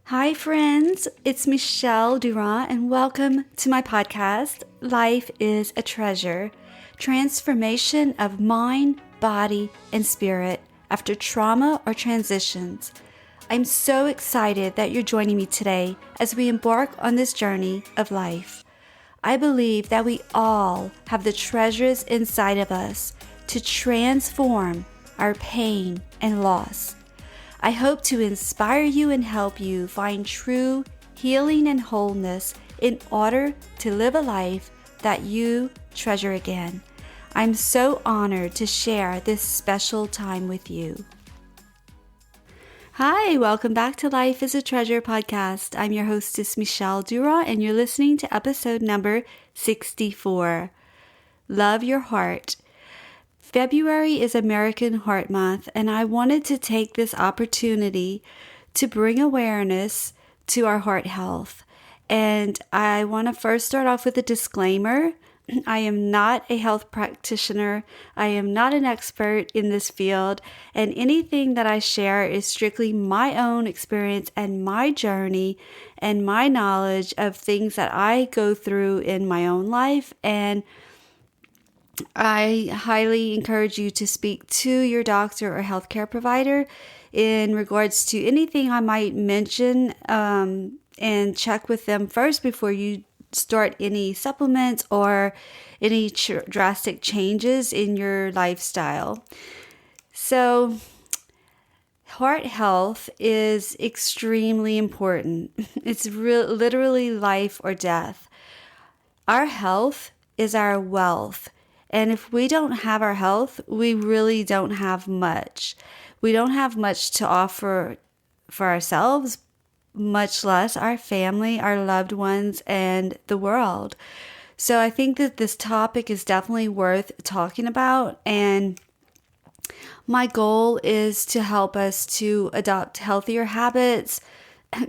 Hi, friends. It's Michelle Durand, and welcome to my podcast, Life is a Treasure Transformation of Mind, Body, and Spirit After Trauma or Transitions. I'm so excited that you're joining me today as we embark on this journey of life. I believe that we all have the treasures inside of us to transform our pain and loss. I hope to inspire you and help you find true healing and wholeness in order to live a life that you treasure again. I'm so honored to share this special time with you. Hi, welcome back to Life is a Treasure podcast. I'm your hostess, Michelle Durand, and you're listening to episode number 64, Love Your Heart. February is American Heart Month, and I wanted to take this opportunity to bring awareness to our heart health. And I want to first start off with a disclaimer. I am not a health practitioner. I am not an expert in this field, and anything that I share is strictly my own experience and my journey and my knowledge of things that I go through in my own life. And I highly encourage you to speak to your doctor or healthcare provider in regards to anything I might mention, and check with them first before you start any supplements or any drastic changes in your lifestyle. So, heart health is extremely important. It's literally life or death. Our health is our wealth. And if we don't have our health, we really don't have much. We don't have much to offer for ourselves, much less our family, our loved ones, and the world. So I think that this topic is definitely worth talking about. And my goal is to help us to adopt healthier habits,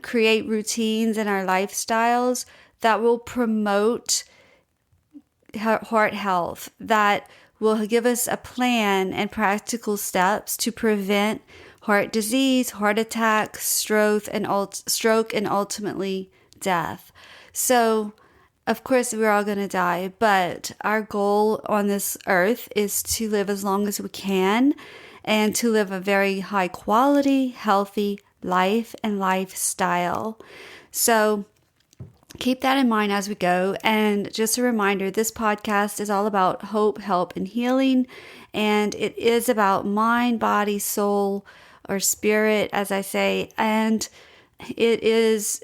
create routines in our lifestyles that will promote heart health, that will give us a plan and practical steps to prevent heart disease, heart attack, stroke, and ultimately death. So, of course, we're all going to die, but our goal on this earth is to live as long as we can and to live a very high quality, healthy life and lifestyle. So, keep that in mind as we go. And just a reminder, this podcast is all about hope, help, and healing. And it is about mind, body, soul, or spirit, as I say. And it is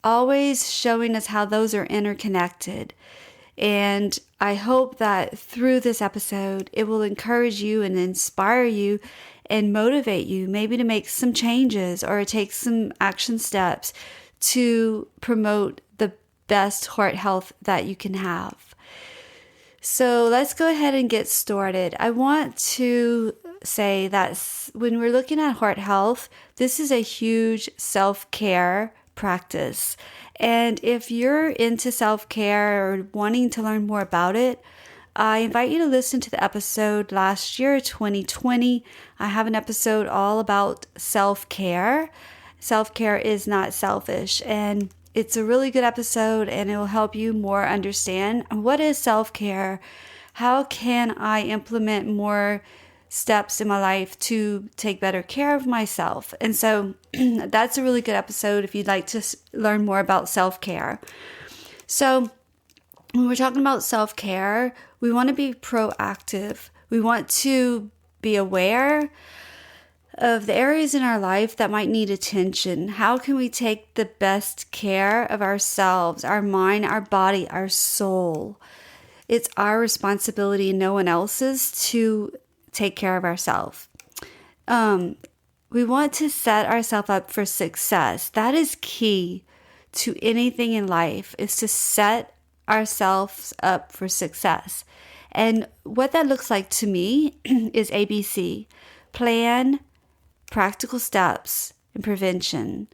always showing us how those are interconnected. And I hope that through this episode, it will encourage you and inspire you and motivate you maybe to make some changes or take some action steps to promote the best heart health that you can have. So let's go ahead and get started. I want to say that when we're looking at heart health, this is a huge self-care practice. And if you're into self-care or wanting to learn more about it, I invite you to listen to the episode last year, 2020. I have an episode all about self-care. Self-care is not selfish, and it's a really good episode, and it will help you more understand what is self-care. How can I implement more steps in my life to take better care of myself? And so that's a really good episode if you'd like to learn more about self-care. So when we're talking about self-care, we want to be proactive. We want to be aware of the areas in our life that might need attention. How can we take the best care of ourselves, our mind, our body, our soul? It's our responsibility and no one else's to take care of ourselves. We want to set ourselves up for success. That is key to anything in life, is to set ourselves up for success. And what that looks like to me is ABC: plan, practical steps, and prevention.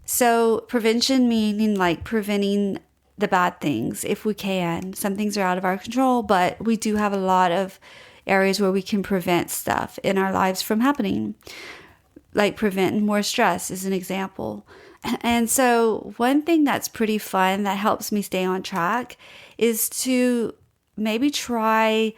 So prevention meaning like preventing the bad things if we can. Some things are out of our control, but we do have a lot of areas where we can prevent stuff in our lives from happening. like preventing more stress is an example. And so one thing that's pretty fun that helps me stay on track is to maybe try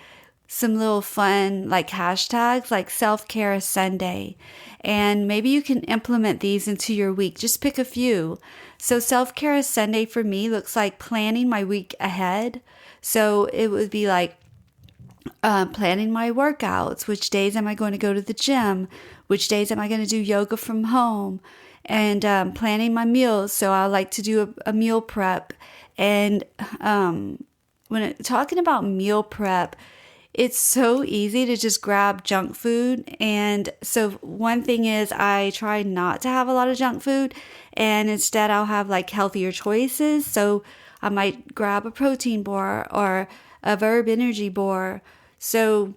some little fun like hashtags like self-care Sunday. And maybe you can implement these into your week. Just pick a few. So self-care Sunday for me looks like planning my week ahead. So it would be like planning my workouts. Which days am I going to go to the gym? Which days am I going to do yoga from home? And planning my meals. So I like to do a meal prep. And talking about meal prep, it's so easy to just grab junk food. And so one thing is I try not to have a lot of junk food, and instead I'll have like healthier choices. So I might grab a protein bar or a Verb energy bar. So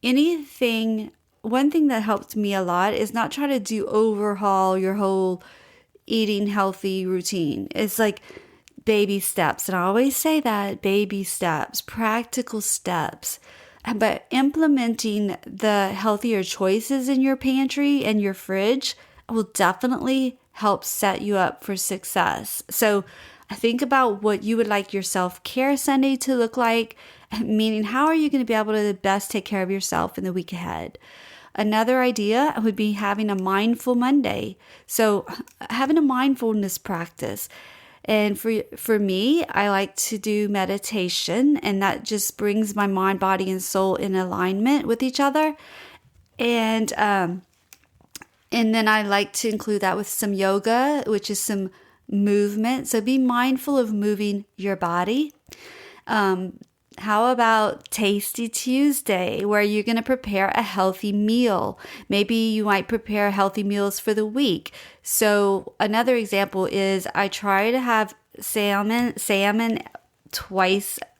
one thing that helped me a lot is not try to overhaul your whole eating healthy routine. It's like baby steps. And I always say that, baby steps, practical steps. But implementing the healthier choices in your pantry and your fridge will definitely help set you up for success. So think about what you would like your self-care Sunday to look like, meaning how are you going to be able to best take care of yourself in the week ahead? Another idea would be having a mindful Monday. So having a mindfulness practice. And for me, I like to do meditation, and that just brings my mind, body, and soul in alignment with each other. And then I like to include that with some yoga, which is some movement. So be mindful of moving your body. How about Tasty Tuesday, where you're going to prepare a healthy meal? Maybe you might prepare healthy meals for the week. So another example is I try to have salmon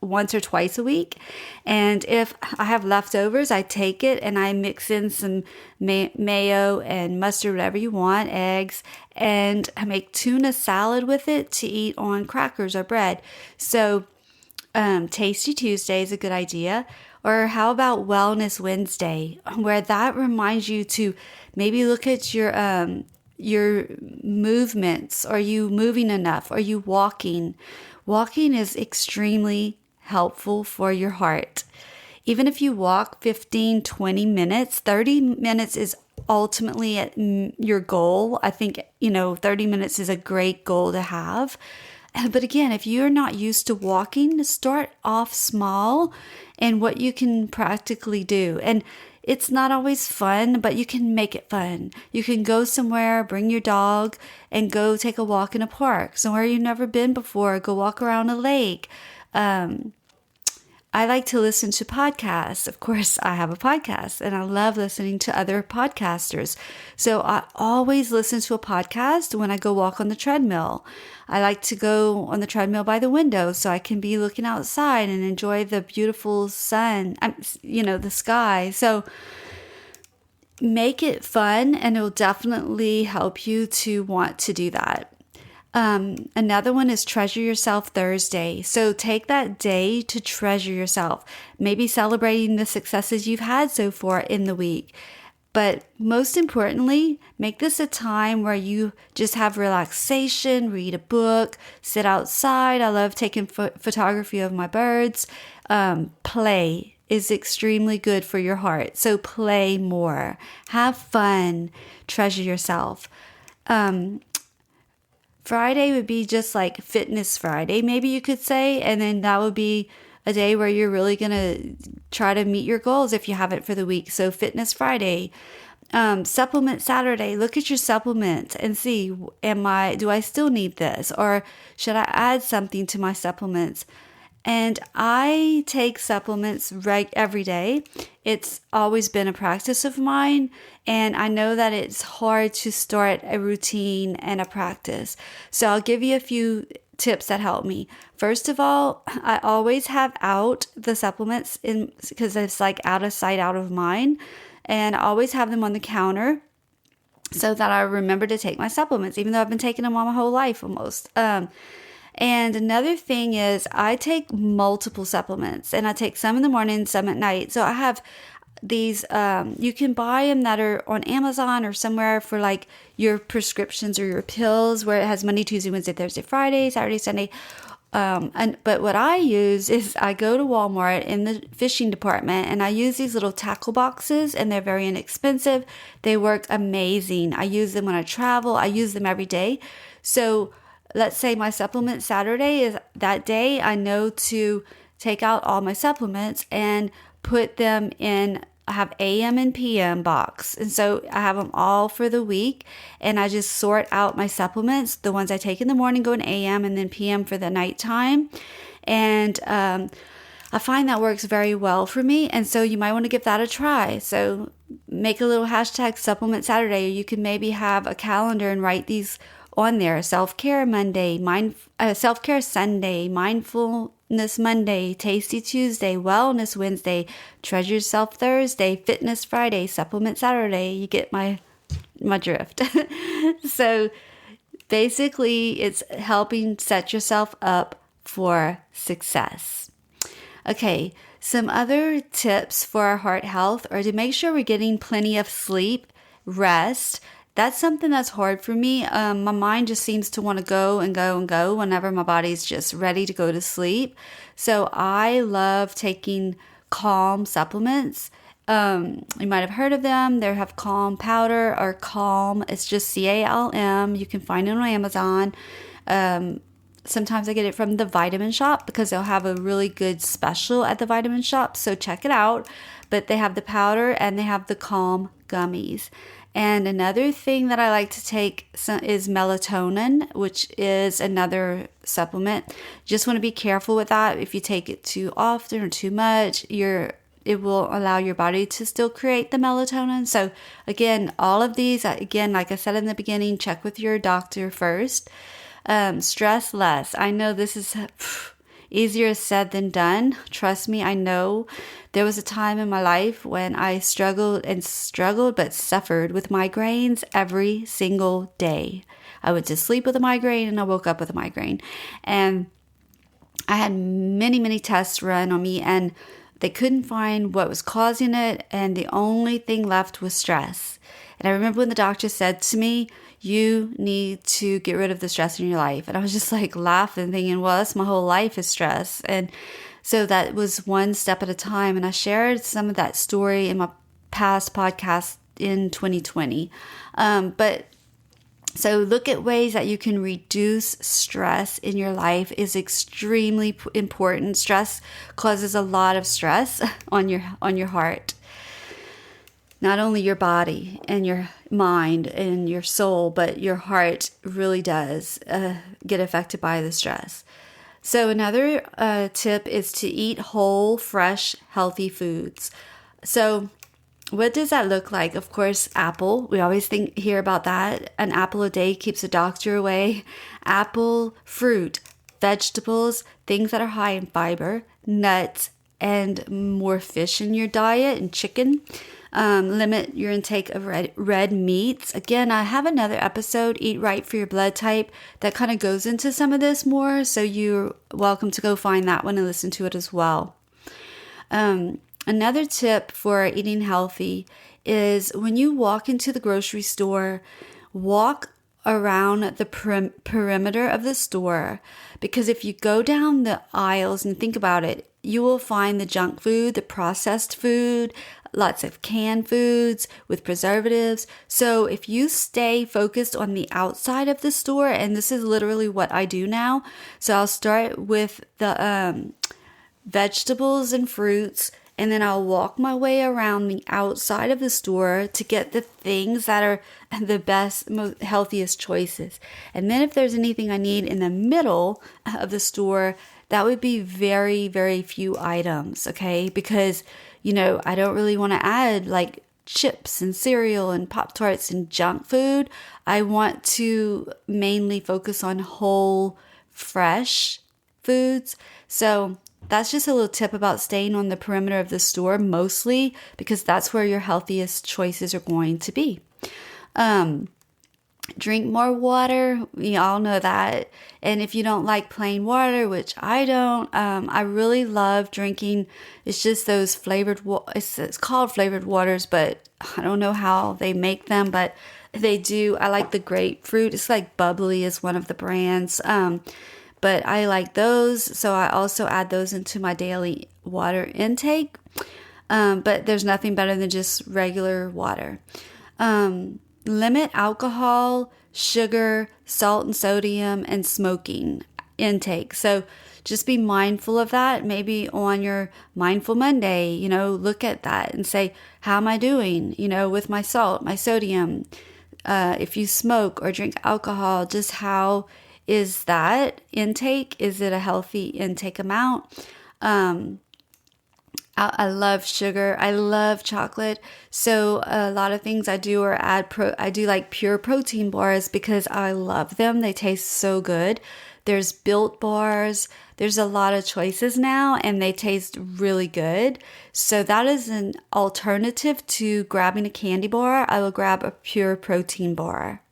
once or twice a week. And if I have leftovers, I take it and I mix in some mayo and mustard, whatever you want, eggs, and I make tuna salad with it to eat on crackers or bread. So Tasty Tuesday is a good idea. Or how about Wellness Wednesday, where that reminds you to maybe look at your movements. Are you moving enough? Are you walking? Walking is extremely helpful for your heart. Even if you walk 15, 20 minutes, 30 minutes is ultimately at your goal. I think, 30 minutes is a great goal to have. But again, if you're not used to walking, start off small and what you can practically do. And it's not always fun, but you can make it fun. You can go somewhere, bring your dog, and go take a walk in a park, somewhere you've never been before. Go walk around a lake. I like to listen to podcasts. Of course, I have a podcast, and I love listening to other podcasters. So I always listen to a podcast when I go walk on the treadmill. I like to go on the treadmill by the window so I can be looking outside and enjoy the beautiful sun, the sky. So make it fun, and it'll definitely help you to want to do that. Another one is Treasure Yourself Thursday. So take that day to treasure yourself, maybe celebrating the successes you've had so far in the week. But most importantly, make this a time where you just have relaxation, read a book, sit outside. I love taking photography of my birds. Play is extremely good for your heart. So play more, have fun, treasure yourself. Friday would be just like Fitness Friday, maybe you could say. And then that would be a day where you're really going to try to meet your goals if you haven't for the week. So Fitness Friday. Supplement Saturday. Look at your supplements and see, do I still need this? Or should I add something to my supplements? And I take supplements every day. It's always been a practice of mine. And I know that it's hard to start a routine and a practice. So I'll give you a few tips that help me. First of all, I always have out the supplements because it's like out of sight, out of mind. And I always have them on the counter so that I remember to take my supplements, even though I've been taking them all my whole life almost. And another thing is I take multiple supplements, and I take some in the morning, some at night. So I have these you can buy them that are on Amazon or somewhere for like your prescriptions or your pills, where it has Monday, Tuesday, Wednesday, Thursday, Friday, Saturday, Sunday. But what I use is I go to Walmart in the fishing department and I use these little tackle boxes, and they're very inexpensive. They work amazing. I use them when I travel. I use them every day. So let's say my supplement Saturday is that day. I know to take out all my supplements and put them in. I have AM and PM box. And so I have them all for the week, and I just sort out my supplements. The ones I take in the morning go in AM, and then PM for the nighttime. And I find that works very well for me. And so you might want to give that a try. So make a little hashtag supplement Saturday. Or you can maybe have a calendar and write these on there. Self-care Monday, self-care Sunday, mindfulness Monday, tasty Tuesday, wellness Wednesday, treasure yourself Thursday, fitness Friday, supplement Saturday. You get my drift. So basically it's helping set yourself up for success. Okay, some other tips for our heart health are to make sure we're getting plenty of sleep, rest. That's something that's hard for me. My mind just seems to want to go and go and go whenever my body's just ready to go to sleep. So I love taking Calm supplements. You might have heard of them. They have Calm powder or Calm. It's just CALM. You can find it on Amazon. Sometimes I get it from the Vitamin Shop because they'll have a really good special at the Vitamin Shop. So check it out. But they have the powder and they have the Calm gummies. And another thing that I like to take is melatonin, which is another supplement. Just want to be careful with that. If you take it too often or too much, it will allow your body to still create the melatonin. So again, all of these, again, like I said in the beginning, check with your doctor first. Stress less. I know this is easier said than done. Trust me, I know. There was a time in my life when I struggled but suffered with migraines every single day. I went to sleep with a migraine and I woke up with a migraine. And I had many, many tests run on me, and they couldn't find what was causing it. And the only thing left was stress. And I remember when the doctor said to me, you need to get rid of the stress in your life. And I was just like laughing, thinking, well, that's my whole life is stress. And so that was one step at a time. And I shared some of that story in my past podcast in 2020. But so look at ways that you can reduce stress in your life is extremely important. Stress causes a lot of stress on your heart. Not only your body and your mind and your soul, but your heart really does get affected by the stress. So another tip is to eat whole, fresh, healthy foods. So what does that look like? Of course, apple. We always hear about that. An apple a day keeps a doctor away. Apple, fruit, vegetables, things that are high in fiber, nuts, and more fish in your diet, and chicken. Limit your intake of red meats. Again, I have another episode, Eat Right for Your Blood Type, that kind of goes into some of this more. So you're welcome to go find that one and listen to it as well. Another tip for eating healthy is when you walk into the grocery store, walk around the perimeter of the store, because if you go down the aisles and think about it, you will find the junk food, the processed food, lots of canned foods with preservatives. So if you stay focused on the outside of the store, and this is literally what I do now. So I'll start with the vegetables and fruits, and then I'll walk my way around the outside of the store to get the things that are the best, most healthiest choices. And then if there's anything I need in the middle of the store, that would be very, very few items, okay? Because, I don't really want to add like chips and cereal and Pop-Tarts and junk food. I want to mainly focus on whole, fresh foods. So that's just a little tip about staying on the perimeter of the store mostly, because that's where your healthiest choices are going to be. Drink more water. We all know that. And if you don't like plain water, which I don't, I really love drinking. It's just those flavored, it's called flavored waters, but I don't know how they make them, but they do. I like the grapefruit. It's like Bubbly is one of the brands. But I like those. So I also add those into my daily water intake. But there's nothing better than just regular water. Limit alcohol, sugar, salt and sodium, and smoking intake. So just be mindful of that. Maybe on your Mindful Monday, look at that and say, how am I doing, with my salt, my sodium? If you smoke or drink alcohol, just how is that intake? Is it a healthy intake amount? I love sugar. I love chocolate. So a lot of things I do are I do like pure protein bars because I love them. They taste so good. There's Built bars. There's a lot of choices now and they taste really good. So that is an alternative to grabbing a candy bar. I will grab a pure protein bar.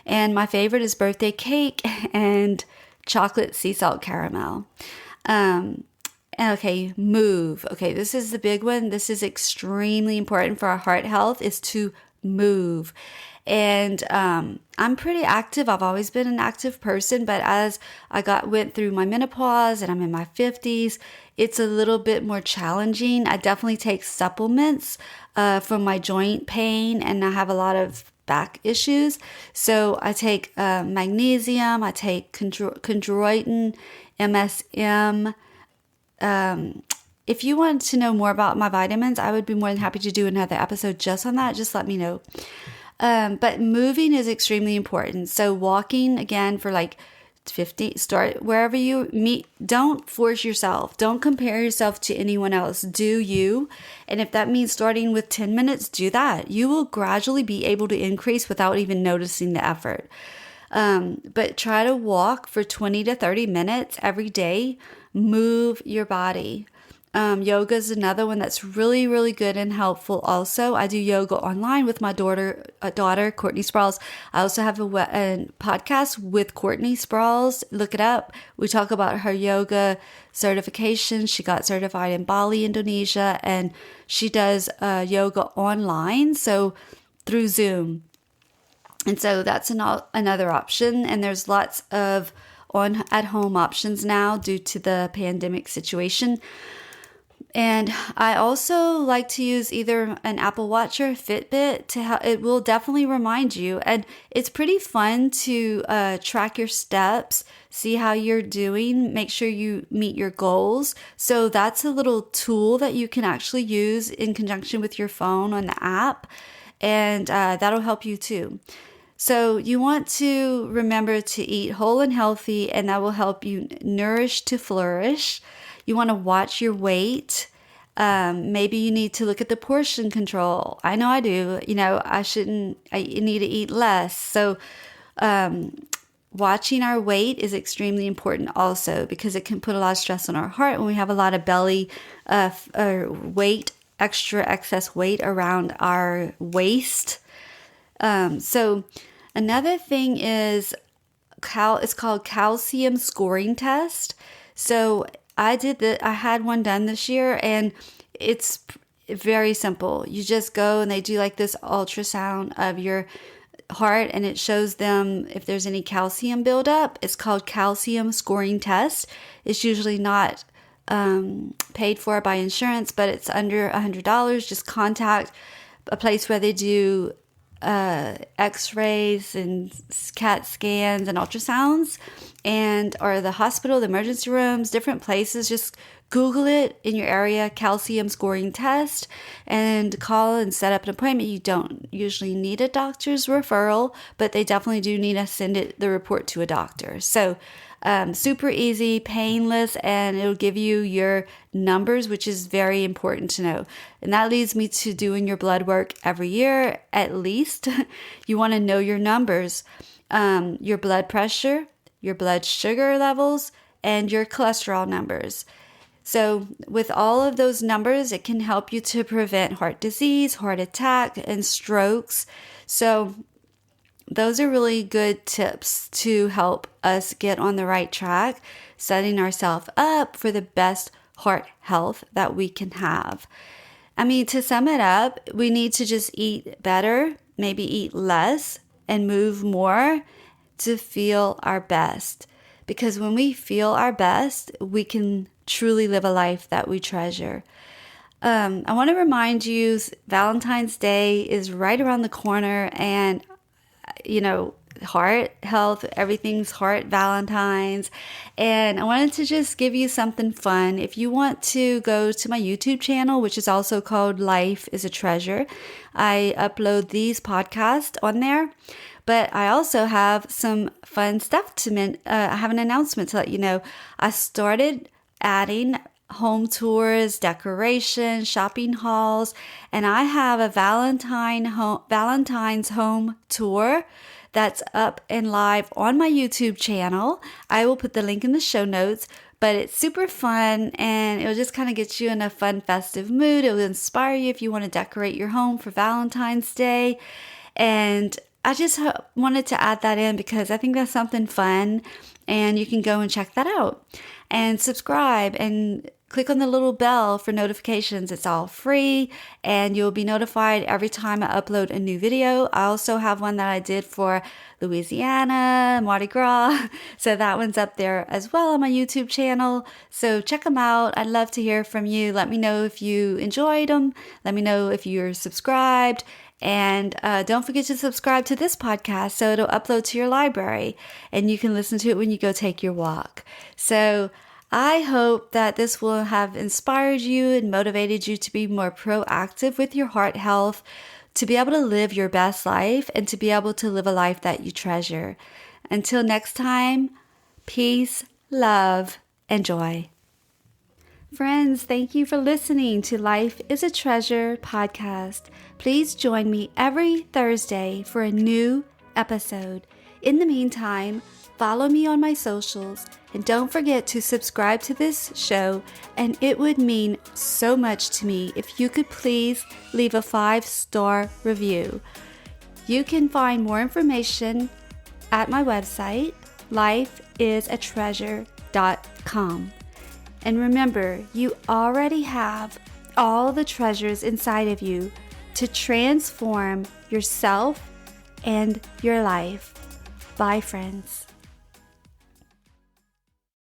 And my favorite is birthday cake and chocolate sea salt caramel. Okay, move. Okay, this is the big one. This is extremely important for our heart health, is to move. And I'm pretty active. I've always been an active person, but as I went through my menopause and I'm in my 50s, it's a little bit more challenging. I definitely take supplements for my joint pain, and I have a lot of back issues. So I take magnesium, I take chondroitin, MSM. If you want to know more about my vitamins, I would be more than happy to do another episode just on that. Just let me know. But moving is extremely important. So walking again for like 50, start wherever you meet. Don't force yourself. Don't compare yourself to anyone else. Do you? And if that means starting with 10 minutes, do that. You will gradually be able to increase without even noticing the effort. But try to walk for 20 to 30 minutes every day. Move your body. Yoga is another one that's really, really good and helpful also. I do yoga online with my daughter, Courtney Sprouls. I also have a podcast with Courtney Sprouls. Look it up. We talk about her yoga certification. She got certified in Bali, Indonesia, and she does yoga online, so through Zoom. And so that's another option. And there's lots of at-home options now due to the pandemic situation. And I also like to use either an Apple Watch or a Fitbit it will definitely remind you. And it's pretty fun to track your steps, see how you're doing, make sure you meet your goals. So that's a little tool that you can actually use in conjunction with your phone on the app. And that'll help you too. So you want to remember to eat whole and healthy, and that will help you nourish to flourish. You want to watch your weight. Maybe you need to look at the portion control. I know I do. I need to eat less. So watching our weight is extremely important also, because it can put a lot of stress on our heart when we have a lot of belly weight, excess weight around our waist. So another thing is it's called calcium scoring test. So I had one done this year, and it's very simple. You just go and they do like this ultrasound of your heart, and it shows them if there's any calcium buildup. It's called calcium scoring test. It's usually not paid for by insurance, but it's under $100. Just contact a place where they do x-rays and CAT scans and ultrasounds, or the hospital, the emergency rooms, different places. Just Google it in your area, calcium scoring test, and call and set up an appointment. You don't usually need a doctor's referral, but they definitely do need to send the report to a doctor. So super easy, painless, and it'll give you your numbers, which is very important to know. And that leads me to doing your blood work every year, at least. You want to know your numbers, your blood pressure, your blood sugar levels, and your cholesterol numbers. So with all of those numbers, it can help you to prevent heart disease, heart attack, and strokes. So those are really good tips to help us get on the right track, setting ourselves up for the best heart health that we can have. I mean, to sum it up, we need to just eat better, maybe eat less, and move more to feel our best. Because when we feel our best, we can truly live a life that we treasure. I want to remind you, Valentine's Day is right around the corner, and heart health, everything's heart Valentine's. And I wanted to just give you something fun. If you want to go to my YouTube channel, which is also called Life is a Treasure, I upload these podcasts on there. But I also have some fun stuff I have an announcement to let you know. I started adding home tours, decorations, shopping hauls, and I have a Valentine's home tour that's up and live on my YouTube channel. I will put the link in the show notes, but it's super fun and it'll just kind of get you in a fun, festive mood. It will inspire you if you want to decorate your home for Valentine's Day. And I just wanted to add that in because I think that's something fun, and you can go and check that out and subscribe and click on the little bell for notifications. It's all free and you'll be notified every time I upload a new video. I also have one that I did for Louisiana, Mardi Gras. So that one's up there as well on my YouTube channel. So check them out. I'd love to hear from you. Let me know if you enjoyed them. Let me know if you're subscribed. And don't forget to subscribe to this podcast so it'll upload to your library and you can listen to it when you go take your walk. So I hope that this will have inspired you and motivated you to be more proactive with your heart health, to be able to live your best life, and to be able to live a life that you treasure. Until next time, peace, love, and joy. Friends, thank you for listening to Life is a Treasure podcast. Please join me every Thursday for a new episode. In the meantime, follow me on my socials and don't forget to subscribe to this show, and it would mean so much to me if you could please leave a 5-star review. You can find more information at my website, lifeisatreasure.com. And remember, you already have all the treasures inside of you to transform yourself and your life. Bye, friends.